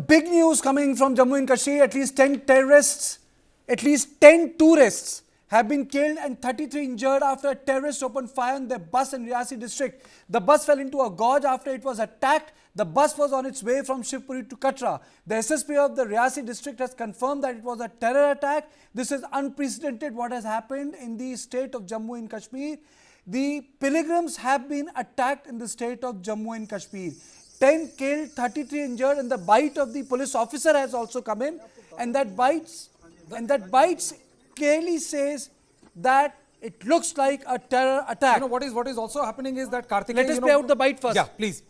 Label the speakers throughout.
Speaker 1: big news coming from Jammu and Kashmir. At least 10 terrorists, at least 10 tourists have been killed and 33 injured after a terrorist opened fire on their bus in Riyasi district. The bus fell into a gorge after it was attacked. The bus was on its way from Shivpuri to Katra. The SSP of the Riyasi district has confirmed that it was a terror attack. This is unprecedented what has happened in the state of Jammu and Kashmir. The pilgrims have been attacked in the state of Jammu and Kashmir. 10 killed, 33 injured, and the bite of the police officer has also come in. And that bites clearly says that it looks like a terror attack.
Speaker 2: You know what is also happening is that Karthikeyan,
Speaker 1: let us play out the bite first.
Speaker 2: Yeah, please.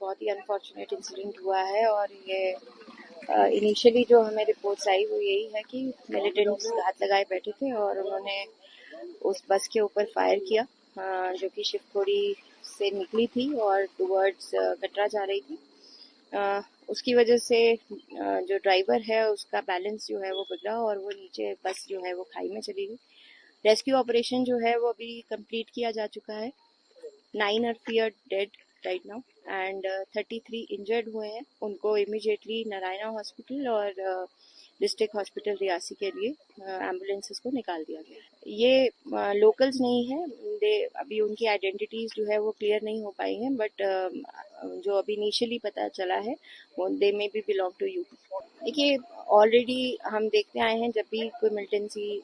Speaker 3: बहुत ही unfortunate incident हुआ है और ये initially जो हमें reports आई वो यही है कि मिलिटेंट्स घात लगाए बैठे थे और उन्होंने उस बस के ऊपर फायर किया जो कि शिवपुरी से निकली थी और टुवर्ड्स कटरा जा रही थी। उसकी वजह से जो ड्राइवर है उसका बैलेंस जो है वो बिगड़ा और वो नीचे बस जो है वो खाई में चली गई। रेस्क्यू ऑपरेशन जो है वो अभी कंप्लीट किया जा चुका है। 9 are feared dead right now and 33 injured हुए हैं। उनको इमीडिएटली नारायणा हॉस्पिटल और डिस्ट्रिक्ट हॉस्पिटल रियासी के लिए एम्बुलेंसेस को निकाल दिया गया है। ये लोकल्स नहीं है, अभी उनकी आइडेंटिटीज जो है वो क्लियर नहीं हो पाई हैं, बट जो अभी इनिशियली पता चला है वो दे में भी बिलोंग टू यूपी। देखिए ऑलरेडी हम देखते आए हैं जब भी कोई मिलिटेंसी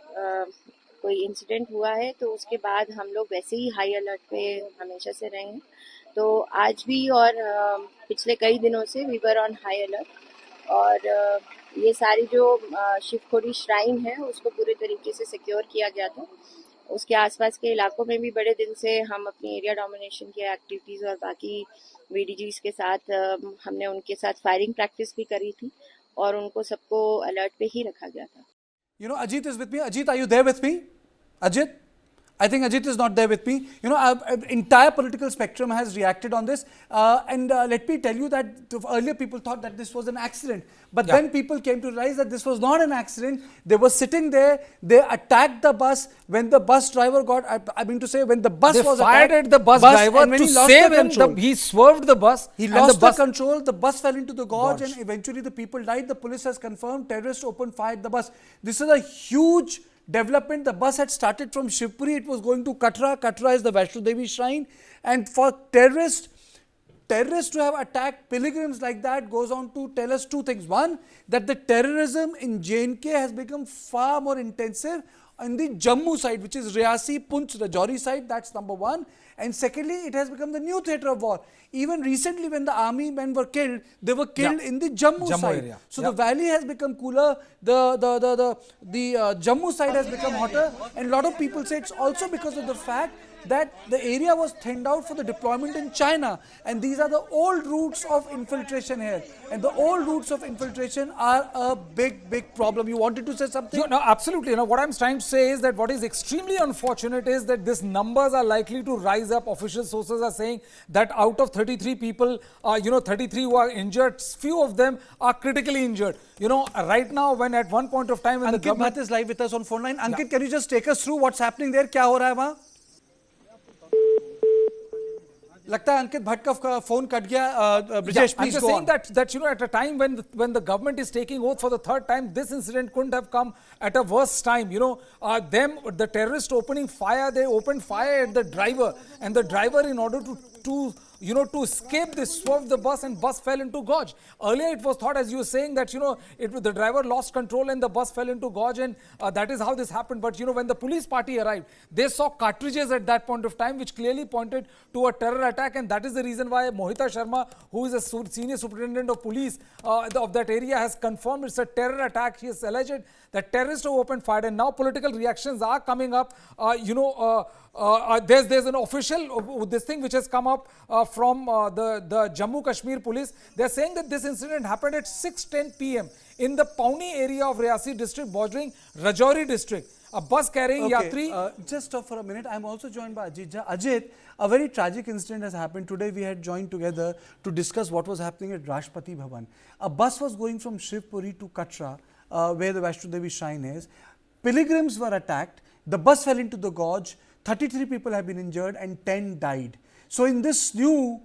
Speaker 3: कोई इंसिडेंट हुआ है तो उसके बाद हम लोग वैसे ही हाई अलर्ट पे हमेशा से रहे हैं। तो आज भी और पिछले कई दिनों से we were on high alert और ये सारी जो शिवखोड़ी श्राइन है उसको पूरे तरीके से सिक्योर किया गया था। उसके आसपास के इलाकों में भी बड़े दिन से हम अपनी एरिया डोमिनेशन की एक्टिविटीज़ और बाकी वीडीजीज के साथ हमने उनके साथ फायरिंग प्रैक्टिस भी करी थी और उनको सबको अलर्ट पे ही रखा गया था।
Speaker 1: You know, Ajit is with me. Ajit, are you there with me? Ajit? I think Ajit is not there with me. You know, entire political spectrum has reacted on this. And let me tell you that earlier people thought that this was an accident. But then people came to realize that this was not an accident. They were sitting there. They attacked the bus. When the bus driver got, I mean to say, when the bus was attacked.
Speaker 2: They fired at the bus driver to save him. He swerved the bus.
Speaker 1: He lost the control. The bus fell into the gorge and eventually the people died. The police has confirmed terrorists opened fire at the bus. This is a huge development. The bus had started from Shivpuri. It was going to Katra. Katra is the Vaishno Devi shrine. And for terrorists to have attacked pilgrims like that goes on to tell us two things. One, that the terrorism in J&K has become far more intensive on the Jammu side, which is Riyasi, Poonch, Rajouri side. That's number one. And secondly, it has become the new theatre of war. Even recently when the army men were killed, they were killed in the Jammu side.
Speaker 2: Area.
Speaker 1: So the valley has become cooler, the Jammu side has become hotter, and a lot of people say it's also because of the fact that the area was thinned out for the deployment in China, and these are the old routes of infiltration here, and the old routes of infiltration are a big problem. You wanted to say something?
Speaker 2: No, absolutely. You know, what I'm trying to say is that what is extremely unfortunate is that these numbers are likely to rise up. Official sources are saying that out of 33 people, 33 who are injured, few of them are critically injured. You know, right now, when at one point of time, when
Speaker 1: Ankit Bhatt is live with us on phone line. Ankit, can you just take us through what's happening there? क्या हो रहा है वहाँ? लगता है अंकित भट्ट का phone cut गया. Brijesh, please go on.
Speaker 2: I'm just saying that you know, at a time when the government is taking oath for the third time, this incident couldn't have come at a worse time. You know, the terrorists opening fire, they opened fire at the driver, and the driver, in order to escape, they swerved the bus and bus fell into gorge. Earlier it was thought, as you were saying, that the driver lost control and the bus fell into gorge, and that is how this happened. But when the police party arrived, they saw cartridges at that point of time which clearly pointed to a terror attack, and that is the reason why Mohita Sharma, who is a senior superintendent of police of that area, has confirmed it's a terror attack. She has alleged that terrorists have opened fire, and now political reactions are coming up. There's an official this thing which has come up from the Jammu Kashmir police. They're saying that this incident happened at 6:10 p.m. in the Pauni area of Riyasi district bordering Rajouri district. A bus carrying yatri.
Speaker 1: Just stop for a minute. I'm also joined by Ajit. Ajit, a very tragic incident has happened. Today we had joined together to discuss what was happening at Rashtrapati Bhavan. A bus was going from Shivpuri to Katra, where the Vaishno Devi shrine is. Pilgrims were attacked. The bus fell into the gorge. 33 people have been injured and 10 died. So in this new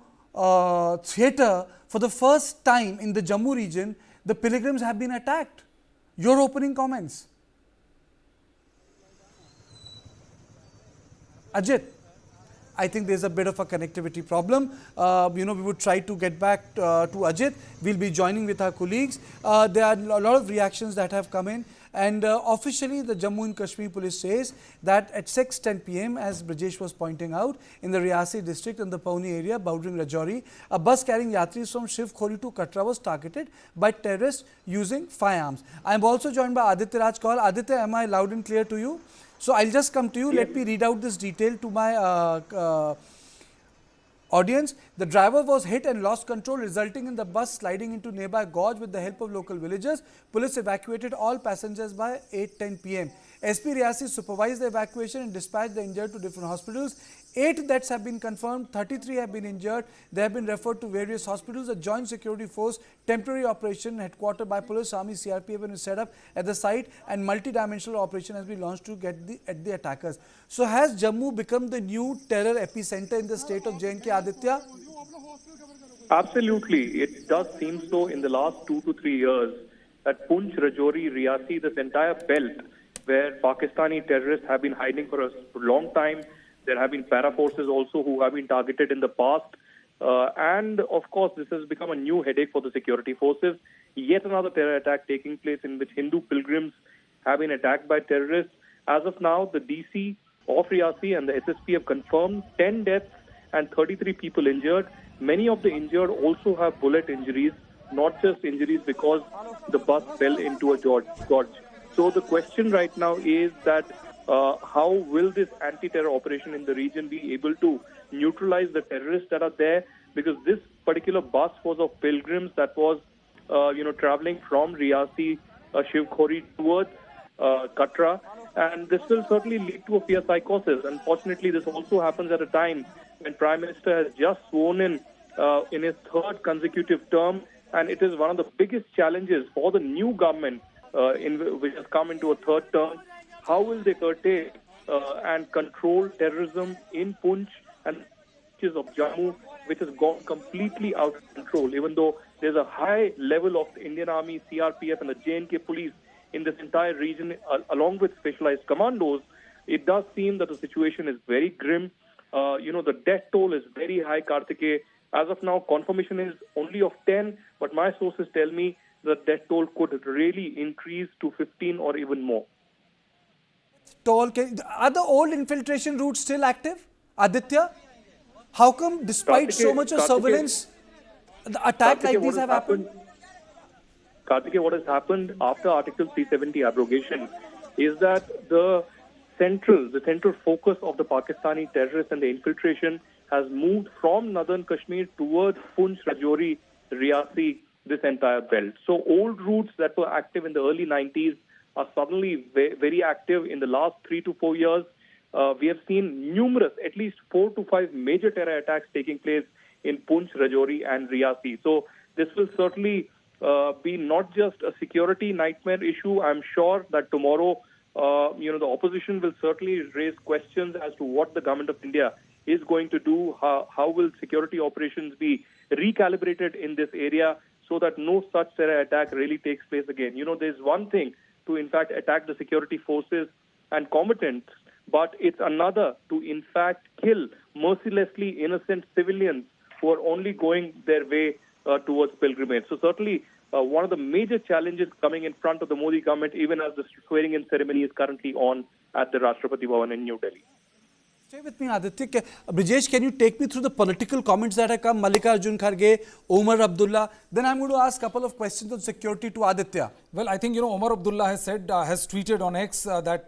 Speaker 1: theatre, for the first time in the Jammu region, the pilgrims have been attacked. Your opening comments. Ajit, I think there's a bit of a connectivity problem. We would try to get back to Ajit. We'll be joining with our colleagues. There are a lot of reactions that have come in. And officially, the Jammu and Kashmir Police says that at 6:10 p.m., as Brajesh was pointing out, in the Riasi district and the Pauni area bordering Rajouri, a bus carrying yatris from Shiv Khori to Katra was targeted by terrorists using firearms. I am also joined by Aditya Raj Kaul. Aditya, am I loud and clear to you? So I'll just come to you. Let me read out this detail to my audience. The driver was hit and lost control, resulting in the bus sliding into nearby gorge. With the help of local villagers, police evacuated all passengers by 8:10 p.m. SP Riasi supervised the evacuation and dispatched the injured to different hospitals. 8 deaths have been confirmed, 33 have been injured. They have been referred to various hospitals. A joint security force, temporary operation headquartered by police, army, CRPF has been set up at the site, and multi-dimensional operation has been launched to get at the attackers. So has Jammu become the new terror epicenter in the state of J&K, Aditya?
Speaker 4: Absolutely. It does seem so in the last 2 to 3 years that Poonch, Rajouri, Riasi, this entire belt where Pakistani terrorists have been hiding for a long time. There have been para forces also who have been targeted in the past. And of course, this has become a new headache for the security forces. Yet another terror attack taking place in which Hindu pilgrims have been attacked by terrorists. As of now, the DC of Riasi and the SSP have confirmed 10 deaths and 33 people injured. Many of the injured also have bullet injuries, not just injuries because the bus fell into a gorge. So the question right now is that how will this anti-terror operation in the region be able to neutralize the terrorists that are there? Because this particular bus was of pilgrims that was, traveling from Riasi, Shiv Khori towards Katra, and this will certainly lead to a fear psychosis. Unfortunately, this also happens at a time when Prime Minister has just sworn in his third consecutive term, and it is one of the biggest challenges for the new government which has come into a third term. How will they curtail and control terrorism in Poonch and of Jammu, which has gone completely out of control, even though there's a high level of the Indian Army, CRPF and the J&K police in this entire region, along with specialized commandos. It does seem that the situation is very grim. The death toll is very high, Kartikeya. As of now, confirmation is only of 10, but my sources tell me that death toll could really increase to 15 or even more.
Speaker 1: Are the old infiltration routes still active, Aditya? How come, despite so much of surveillance, the attack like these have happened?
Speaker 4: Kartikeya, what has happened after Article 370 abrogation is that the central focus of the Pakistani terrorists and the infiltration has moved from northern Kashmir towards Poonch, Rajouri, Riasi, this entire belt. So old routes that were active in the early 90s are suddenly very active in the last 3 to 4 years. We have seen numerous, at least 4 to 5 major terror attacks taking place in Poonch, Rajouri and Riasi. So this will certainly be not just a security nightmare issue. I'm sure that tomorrow, the opposition will certainly raise questions as to what the government of India is going to do. How will security operations be recalibrated in this area so that no such terror attack really takes place again? There's one thing to, in fact, attack the security forces and combatants, but it's another to, in fact, kill mercilessly innocent civilians who are only going their way towards pilgrimage. So certainly one of the major challenges coming in front of the Modi government, even as the swearing-in ceremony is currently on at the Rashtrapati Bhavan in New Delhi.
Speaker 1: Stay with me, Aditya. Brijesh, can you take me through the political comments that have come? Mallikarjun Kharge, Omar Abdullah. Then I'm going to ask a couple of questions on security to Aditya.
Speaker 2: Well, I think, Omar Abdullah has tweeted on X that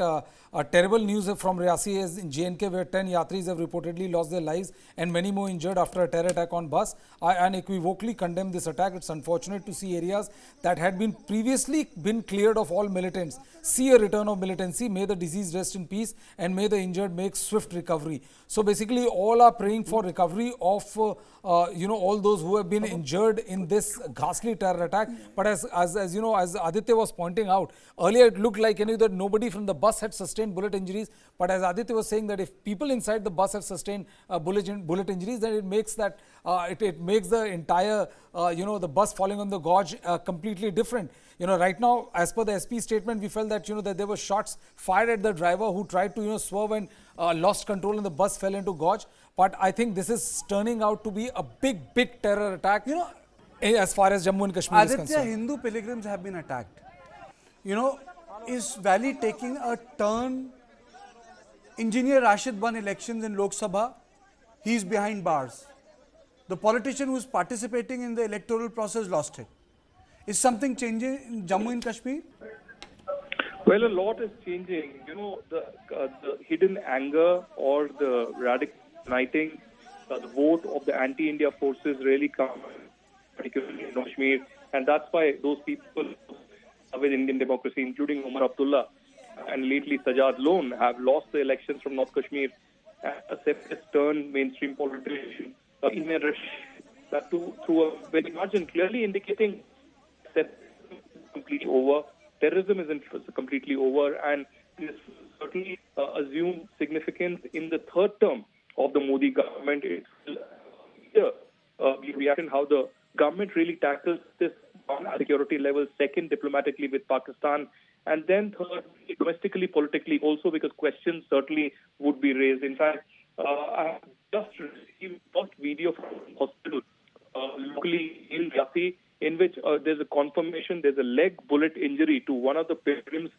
Speaker 2: terrible news from Riasi is in J&K, where 10 yatris have reportedly lost their lives and many more injured after a terror attack on bus. I unequivocally condemn this attack. It's unfortunate to see areas that had been previously been cleared of all militants see a return of militancy. May the deceased rest in peace and may the injured make swift recovery. recovery. So basically, all are praying for recovery of all those who have been injured in this ghastly terror attack. But as you know, as Aditya was pointing out earlier, it looked like that nobody from the bus had sustained bullet injuries. But as Aditya was saying, that if people inside the bus have sustained bullet injuries, then it makes that it makes the entire the bus falling on the gorge completely different. Right now, as per the SP statement, we felt that that there were shots fired at the driver who tried to swerve and lost control, and the bus fell into gorge. But I think this is turning out to be a big terror attack. As far as Jammu and Kashmir is
Speaker 1: Aditya,
Speaker 2: concerned.
Speaker 1: Hindu pilgrims have been attacked. Is Valley taking a turn? Engineer Rashid won elections in Lok Sabha. He's behind bars. The politician who's participating in the electoral process lost it. Is something changing in Jammu and Kashmir?
Speaker 4: Well, a lot is changing. The hidden anger or the radical uniting, the vote of the anti-India forces really come, particularly in Kashmir, and that's why those people with Indian democracy, including Umar Abdullah and lately Sajad Lone, have lost the elections from North Kashmir. A separatist turned mainstream politician in a rush through a very margin, clearly indicating that completely over. Terrorism isn't completely over, and this certainly assumed significance in the third term of the Modi government. It's reaction how the government really tackles this on security level, second diplomatically with Pakistan, and then third domestically, politically also, because questions certainly would be raised. In fact, I just received first video from hospital locally in Riyasi, in which there's a confirmation there's a leg bullet injury to one of the pilgrims,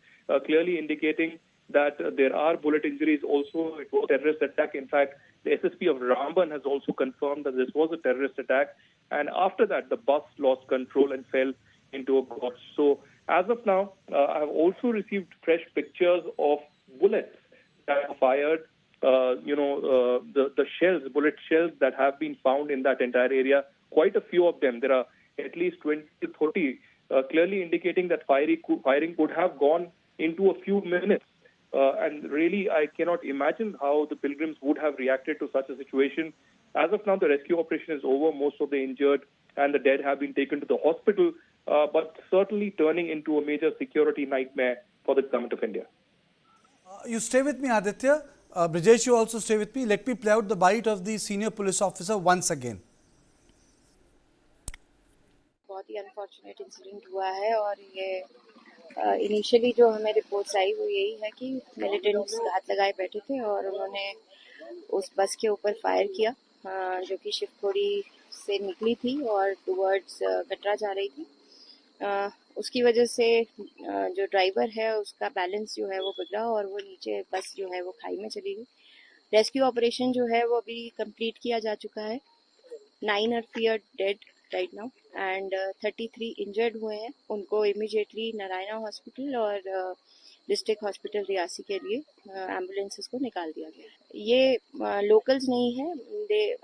Speaker 4: clearly indicating that there are bullet injuries also. It was a terrorist attack. In fact, the SSP of Ramban has also confirmed that this was a terrorist attack. And after that, the bus lost control and fell into a gorge. So as of now, I have also received fresh pictures of bullets that are fired, the shells, bullet shells that have been found in that entire area. Quite a few of them. There are at least 20 to 30, clearly indicating that firing could have gone into a few minutes. And really, I cannot imagine how the pilgrims would have reacted to such a situation. As of now, the rescue operation is over. Most of the injured and the dead have been taken to the hospital, but certainly turning into a major security nightmare for the government of India.
Speaker 1: You stay with me, Aditya. Brijesh, you also stay with me. Let me play out the bite of the senior police officer once again.
Speaker 3: बहुत ही unfortunate incident हुआ है, और ये initially जो हमें reports आई वो यही है कि मिलिटेंट्स घात लगाए बैठे थे और उन्होंने उस बस के ऊपर फायर किया, जो कि शिवखोड़ी से निकली थी और टुवर्ड्स कटरा जा रही थी। उसकी वजह से जो ड्राइवर है उसका बैलेंस जो है वो बिगड़ा और वो नीचे बस जो है वो खाई में चली गई। रेस्क्यू ऑपरेशन जो है वो अभी कंप्लीट किया जा चुका है। 9 are fear dead right now and 33 injured हुए हैं। उनको इमीडिएटली नारायणा हॉस्पिटल और डिस्ट्रिक्ट हॉस्पिटल रियासी के लिए एम्बुलेंसेस को निकाल दिया गया है। ये लोकल्स नहीं है,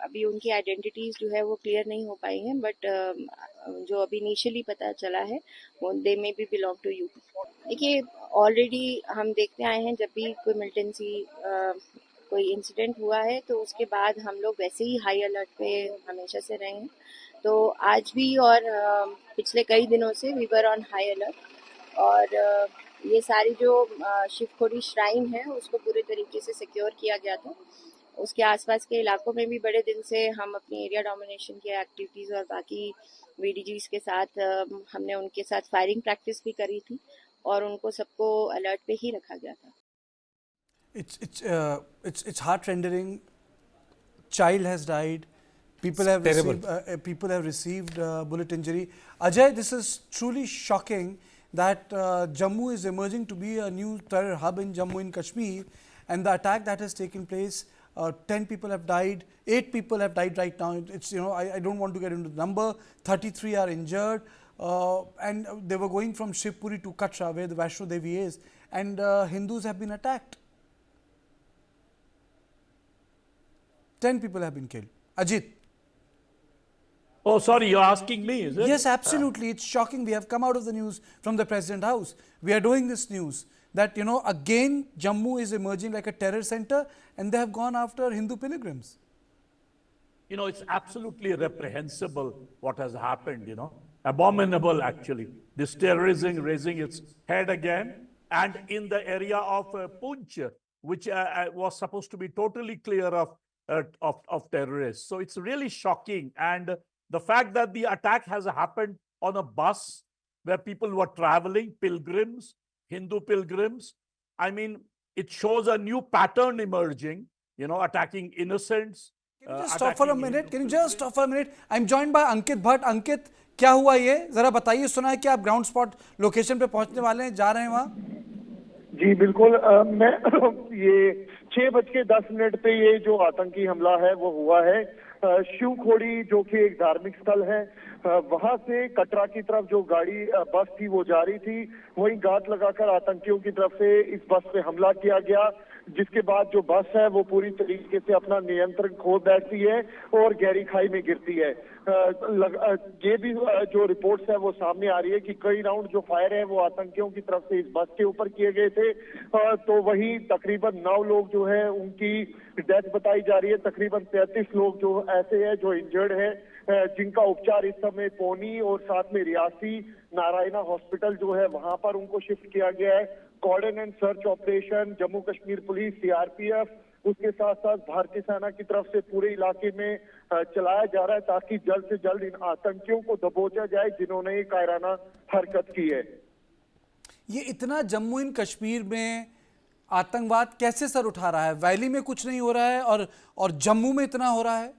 Speaker 3: अभी उनकी आइडेंटिटीज जो है वो क्लियर नहीं हो पाई हैं, बट जो अभी इनिशियली पता चला है वो they may be belong to UP. देखिए, ऑलरेडी हम देखते आए हैं जब भी कोई मिलिटेंसी कोई इंसिडेंट हुआ है तो उसके बाद हम लोग वैसे ही हाई अलर्ट पे हमेशा से रहे हैं। तो आज भी और पिछले कई दिनों से we were on high alert, और ये सारी जो शिवखोड़ी श्राइन है उसको पूरे तरीके से सिक्योर किया गया था। उसके आसपास के इलाकों में भी बड़े दिन से हम अपनी एरिया डोमिनेशन की एक्टिविटीज़ और बाकी वीडीजीज के साथ हमने उनके साथ फायरिंग प्रैक्टिस भी करी थी और उनको सबको अलर्ट पे ही रखा गया था।
Speaker 1: It's heart-rending. Child has died. People have received bullet injury. Ajay, this is truly shocking that Jammu is emerging to be a new terror hub in Jammu and Kashmir, and the attack that has taken place, 10 people have died, 8 people have died right now. It's I don't want to get into the number. 33 are injured, and they were going from Shivpuri to Katra, where the Vaishno Devi is, and Hindus have been attacked. 10 people have been killed. Ajit.
Speaker 5: Oh, sorry, you're asking me, is it?
Speaker 1: Yes, absolutely. It's shocking. We have come out of the news from the President House. We are doing this news. that, again Jammu is emerging like a terror center and they have gone after Hindu pilgrims.
Speaker 5: It's absolutely reprehensible what has happened, Abominable, actually. This terrorism raising its head again. And in the area of Poonch, which was supposed to be totally clear of terrorists. So it's really shocking. And the fact that the attack has happened on a bus where people were traveling, pilgrims, Hindu pilgrims, I mean, it shows a new pattern emerging, attacking innocents.
Speaker 1: Can you just stop for a minute? Can you just stop for a minute? I'm joined by Ankit Bhatt. Ankit, क्या हुआ ये? जरा बताइए, सुना है कि आप ground spot location पे पहुंचने वाले हैं, जा रहे हैं वहां?
Speaker 6: जी बिल्कुल, मैं ये 6:10 पे ये जो आतंकी हमला है वो हुआ है शिवखोड़ी, जो कि एक धार्मिक स्थल है, वहां से कटरा की तरफ जो गाड़ी बस थी वो जा रही थी, वहीं घात लगाकर आतंकियों की तरफ से इस बस पे हमला किया गया, जिसके बाद जो बस है वो पूरी तरीके से अपना नियंत्रण खो बैठती है और गहरी खाई में गिरती है। ये भी जो रिपोर्ट्स है वो सामने आ रही है कि कई राउंड जो फायर है वो आतंकियों की तरफ से इस बस के ऊपर किए गए थे, तो वहीं तकरीबन 9 लोग जो है उनकी डेथ बताई जा रही है। तकरीबन 33 लोग जो ऐसे हैं जो इंजर्ड है, जिनका उपचार इस समय पौनी और साथ में रियासी नारायणा हॉस्पिटल जो है वहां पर उनको शिफ्ट किया गया है। Cordon and search operation Jammu Kashmir police, CRPF, उसके साथ साथ भारतीय सेना की तरफ से पूरे इलाके में चलाया जा रहा है ताकि जल्द से जल्द इन आतंकियों को दबोचा जाए जिन्होंने ये कायराना हरकत की है।
Speaker 1: ये इतना जम्मू एंड कश्मीर में आतंकवाद कैसे सर उठा रहा है? वैली में कुछ नहीं हो रहा है और जम्मू में इतना हो रहा है?